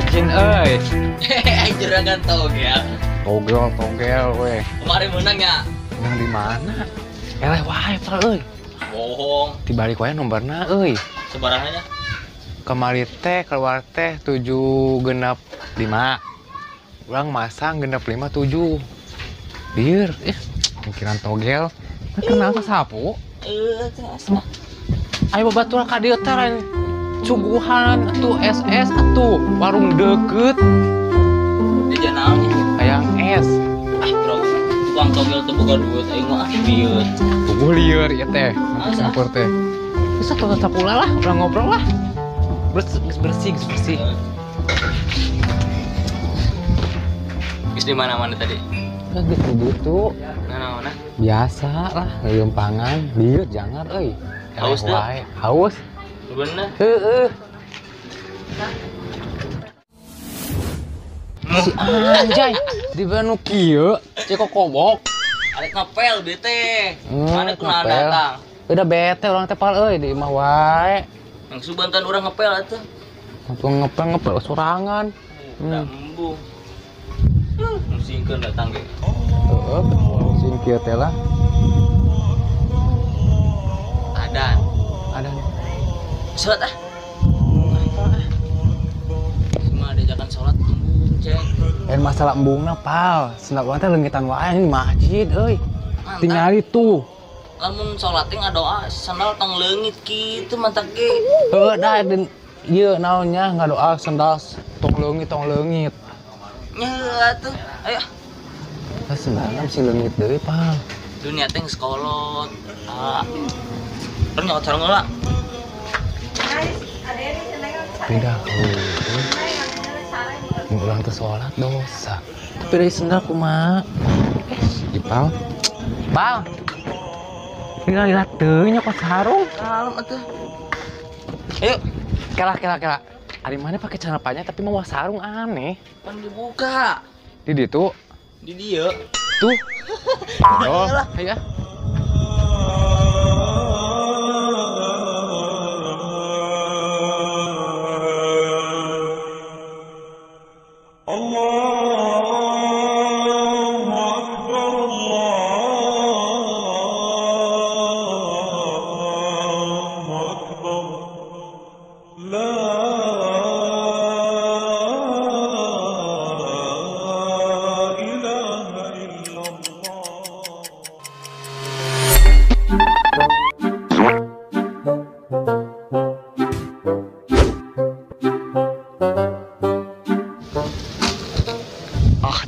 Cin euy. Juragan togel. Togel weh. Kemarin menang ya? Menang di mana? Eleh wae pal euy. Bohong. Dibalik wae nomorna euy. Sebarangannya? Kemari teh keluar teh 7 genep 5. Urang masang genep 5 7. Dir, pikiran togel. Kenal ka sapu? Asma. Ayo babatur ka dieu teh lain suguhan atuh SS atuh warung deket. Di janaon Hayang es. bro. Tukang togel teu boga duit aing mah lieur. Puguh lieur ieu teh. Masa? Sampur teh. Geus atuh sapula lah, urang ngobrol lah. Bersih. Geus di mana-mana tadi? Kan gitu. Mana? Biasa lah, ngeumpangan. Dieu jangan euy. Haus teu? Haus. Bener. Heeh. Si anjay, di banu kieu, cek kokobok. Arek ngapel bete. Mana kuna ngapel. datang? Udah bete orang tepal euy di imah wae. Yang subantan urang ngapel atuh. Ngepel sorangan. Da embung. Musingkeun datang ge. Heeh, sing kieu teh lah. Ada. Sholat ah. Cuma diajakan sholat embung, Ceng. Lain masalah embungna pal, sendak urang teh leungitan wae di masjid euy. Mantap. Tingali tuh. Lamun sholat teh ngadoa sandal tong leungit kitu mantap ge. Heuh da den ieu naonnya ngadoa sendal tong leungit. Nya atuh. Ayo. Sendalna si leungit deui pal. Dunia teh geus kolot. Terus nyokot sareng heula. Beda urang teh sholat dosa. Tapi dari sendal kumaha? Ipal. Pal. Lihat teuing nyokot sarung. Kalem atuh. Ayo, Kela. Ari mana pakai celana panjang tapi mau sarung aneh. kan dibuka. Di ditu. Di dieu. Tuh. Oh, ya.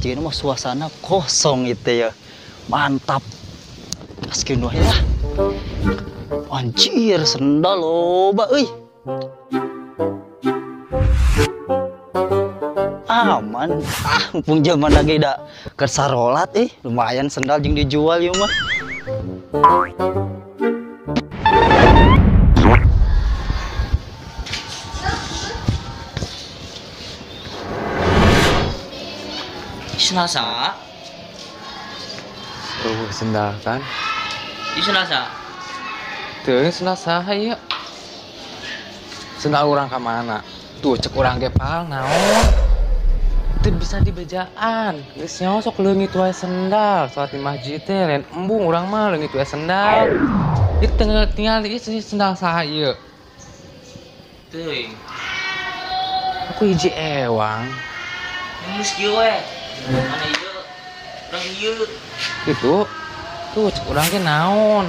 Jadi mah suasana kosong itu ya, mantap. Askeun wae lah. Anjir, sendal loba euy. Aman. Mumpung zaman lagi da keur sarolat lumayan sendal jeung dijual ieu mah. Senasa. Sendal kan. Di senasa. Teuing sendal saha ieu? Sendal urang ka mana? Tuh cek urang ge pal naon? Teu bisa dibejaan. Geus nyaho sok leungit wae sendal. Salat di masjid teh lain embung urang mah leungit wae sendal. Ieu tinggal ieu sendal saha ieu? Teuing. Aku hiji ewang. Geus kieu we. Mana ieu? Urang ieu. Gitu. Tuh cek urang ge naon?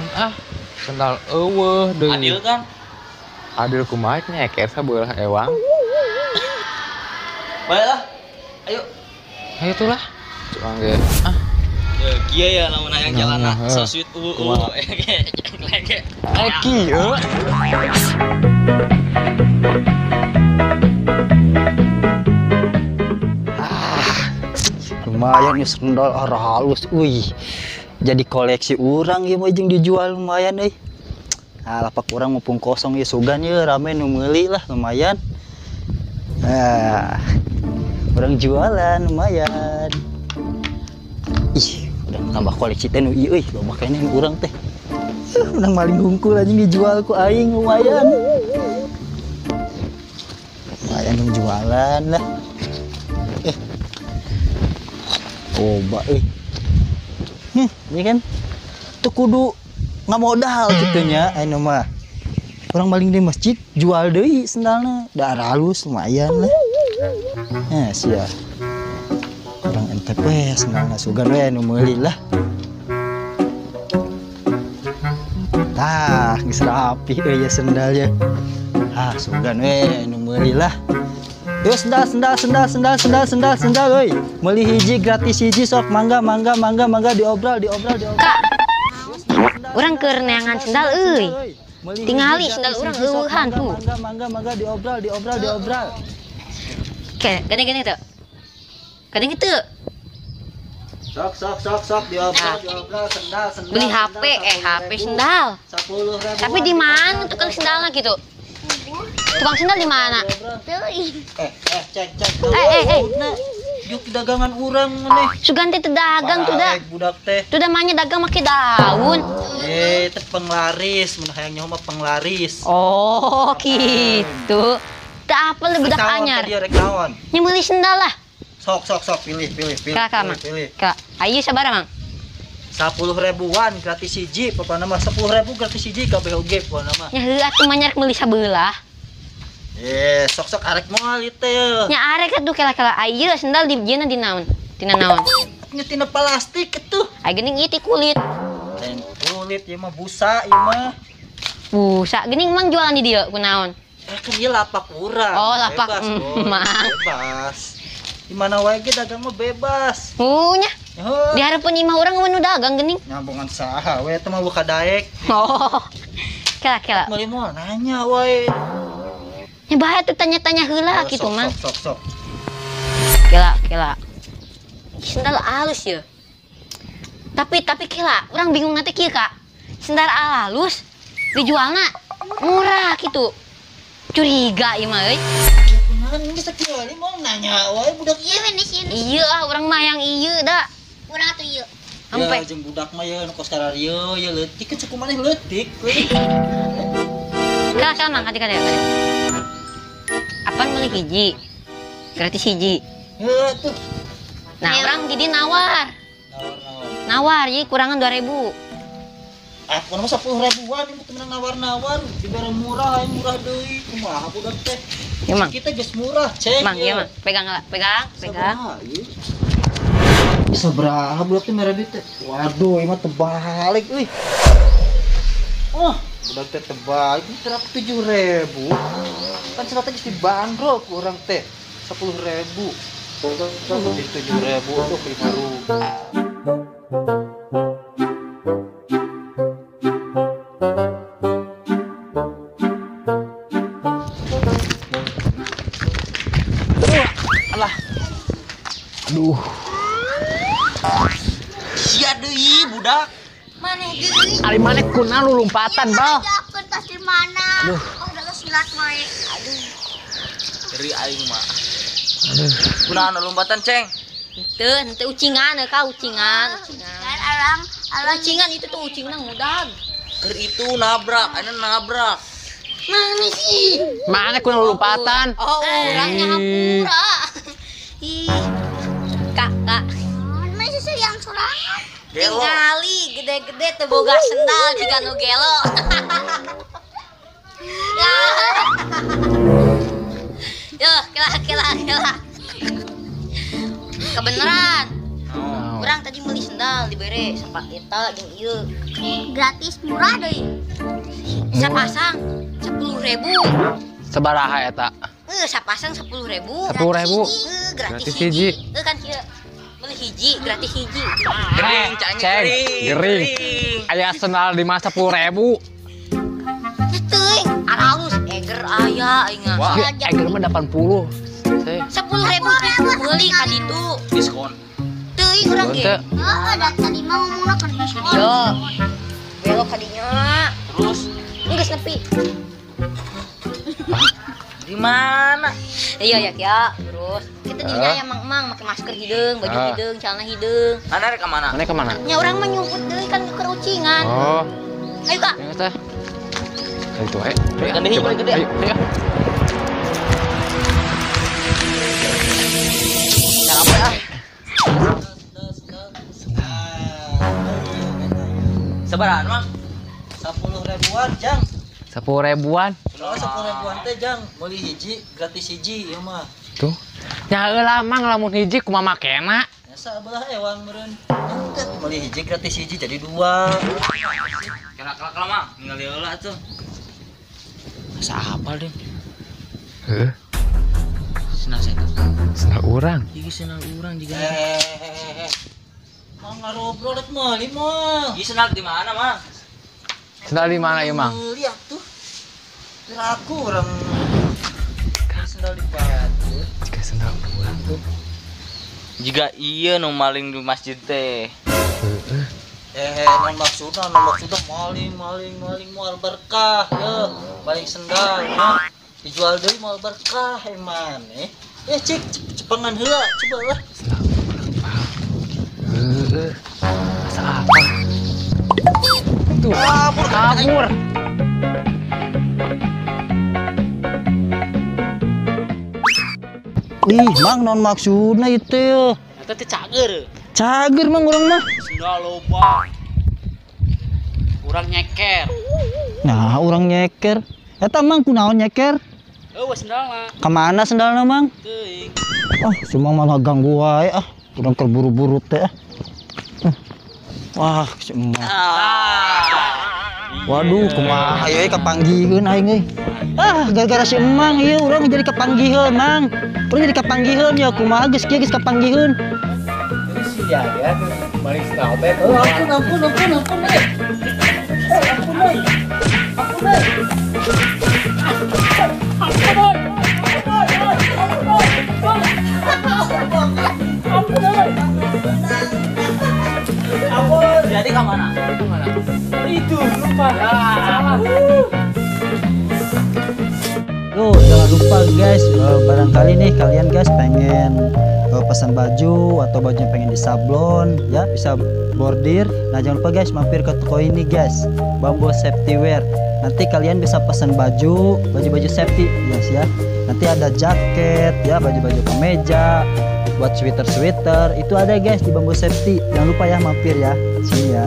Sendal eueuh deui. Adil kan? Adil kumaha nyeker sabeulah ewang. Baiklah. Ayo. Ayo tuh lah. Cek urang ge. Ya kieu ya lamun hayang jalan so sweet Kumaha? Lege. Kieu. Lumayan ya sendal arah halus. Wih. Jadi koleksi urang ieu mah jeung dijual lumayan euy. Lapak urang mumpung kosong ieu sugan ieu rame nu meuli lah lumayan. Urang jualan lumayan. Ih, udah nambah koleksi teh nu ieu euy, loba keneh urang teh. Urang maling hungkul anjing dijual ku aing lumayan. Lumayan jualan lah. Coba ini kan tuh kudu nggak modal gitunya anu mah. Orang maling di masjid jual deui sendalna, da halus lumayan lah. Sia. Orang entep we sendalna sugan we anu meuli lah. Tah, geus rapi ya sendalnya. Sugan we anu meuli lah. Yo sendal euy. Meuli hiji gratis hiji sok mangga diobral. Kak, urang keur neangan sendal euy. Tingali sendal urang eueuhan tuh. Mangga diobral. Oke, gini tuh. Gini gitu. Sok diobral sendal. Beli HP, HP sendal. 10.000. Tapi di mana tukang sendalnya gitu? Tukang sendal di mana? Cek. Yuk dagangan urang maneh. Suganti teu dagang tuh da. Budak teh. Tuh da manya dagang make daun. Teh penglaris, mun hayang nyaho mah penglaris. Oh, gitu. Teu apel budak anyar. Dia rek naon? Nya meuli sendal lah. Sok pilih. Kak, Mang. Kak, ayo sabaraha, Mang? 10.000-an gratis hiji, pokona mah 10.000 gratis hiji kabeh oge pokona mah. Nya heuh atuh mah nyarek meuli sabeulah. Sok arek moal ieu teh. Nya arek atuh kala-kala ayeuna sendal di dieuna di naon? Tina naon? Nya tina plastik atuh. Ai geuning ieu ti kulit. Lain kulit ieu mah busa ieu mah. Busa, geuning Mang jualan di dieu kunaon? Kan ieu lapak urang. Oh, lapak Mang. Bebas. Di mana wae ge dagang mah bebas. Nya. Nyaho. Dihareupeun imah urang mun dagang geuning. Nyambungan saha we teh mah buka daek. Oh. Kela. Meuli moal nanya wae. Nya bahaya tuh tanya-tanya heula kitu mah. Sok. Kela. Sendal alus ya. Tapi kela, urang bingung nanti kieu Kak. Sendal alus dijualna murah gitu. Curiga ieu mah euy. Kunaon geus sakieu mau nanya wae budak ieu Iya urang mah yang ieu da. Urang atuh ieu. Sampai jeung budak mah ye nu kos kararieu ye leutik ke cukup maneh leutik we. Kela Mang kade. Apaan meuli hiji? Gratis hiji. Heuh tuh. Nah, urang jadi nawar. Nawar, jadi kurangan 2.000. Aku mah 10.000-an ieu teh nawar-nawar, dibere murah deui. Kumaha budak teh? Ya, Mang. Kita geus murah, cek. Mang, iya, Mang. Pegang. Sabaraha budak teh mere duit teh? Waduh, ieu mah terbalik euy. Oh, budak teh terbalik terak 7.000. Kan cenah teh geus dibanderol ku urang teh 10.000. Di 7.000 tuh beli baru. Aduh. Sia deui budak. Maneh deui. Ari maneh kunaon lu lompatan, Bal? Jakeun tas di mana? Udah silat wae. Aduh. Dari aing mah. Kunaon lompatan, Ceng? Henteu ucingan Kak, ucingan. Kan arang Ucingan itu tuh ucingan mudag. Keur itu nabrak, ayeuna nabrak. Mana sih? Mana kunaon lompatan? Oh, orangnya hampura. Ih. Kak. Masih sih yang sorangan. Gelo. Tingali gede-gede teu boga sendal jiga nu gelo. Ya. Kela. Kebeneran. Urang tadi meuli sendal dibere sapat eta jeung ieu. Gratis murah deui. Sapasang 10.000. Sabaraha eta? Sapasang 10.000. 10.000. Gratis Gratis hiji. Kan kieu. Meuli hiji, gratis hiji. Gering, Ceng, gering. Aya sendal di mas 10.000. Teuing, aralus eger aya aing mah. Wah, eger mah 80. 10.000 tuh meuli ka ditu. Diskon. Teuing urang ge. Ada tadi mau ngomongna keur di sini. Yo. Belok ka dinya. Terus Geus nepi. di mana? Iya ya. Terus kita dinya aya mang make masker hideung, baju hideung, celana hideung. Mana rek ka mana? Mana ke mana? Nya urang mah nyumput deui kan keur ucingan. Oh, Ayo Kak. yang eta. Itu ae. Gede, gede. Ayo. Cara apa ya? Sebaran mang. 10 ribuan jang. 10 ribuan. Kalau 10 ribuan teh jang, meuli hiji gratis hiji ieu mah. Tuh. Nya heula mang lamun hiji kumaha makena. Asa belah ewang meureun. Entet meuli hiji gratis hiji jadi 2. Kira-kira mang, ningali heula tuh. Asa apal deh. Heuh, Senal saya tuh. senal urang. Iki senal urang juga. Mang ngarobrol rek meuli mah. Iki senal di mana mang? Sendal di mana ieu, Mang? Lihat tuh. Kira aku orang sendal di batu. Jika sendal urang tuh. Jika iya nu maling di masjid teh. Heeh. Non maksudnya maling moal berkah ya. Maling sendal ya. Dijual deui moal berkah eman cik cepengan heula coba lah. Sendal urang, Bang. Heeh. Masa apa? Tuh, kabur. Ih, Mang non maksudna itu. Eta teh cager. Cager Mang urang mah. Sendal loba. Urang nyeker. Nah, urang nyeker. Eta Mang kunaon nyeker? Eueuh sendalna. Kemana sendalna Mang? Teuing. Cuma malah ganggu wae urang kerburu-buru teh. Wah, si emak. Waduh, kumaha ieu kapanggihkeun aing euy. Gara-gara si Emang ieu urang jadi kapanggihkeun, Mang. Urang jadi kapanggihkeun ya kumaha geus kieu geus kapanggihkeun. Si Jaga maling sendal teh. Jadi ke mana? Itu lupa. Salah. Tuh, jangan lupa guys, barangkali nih kalian guys pengen pesan baju atau baju yang pengen disablon ya, bisa bordir. Nah, jangan lupa guys mampir ke toko ini guys, Bambo Safety Wear. Nanti kalian bisa pesan baju safety guys ya. Nanti ada jaket ya, baju-baju kemeja, buat sweater itu ada guys di Bambo Safety. Jangan lupa ya mampir ya sini ya.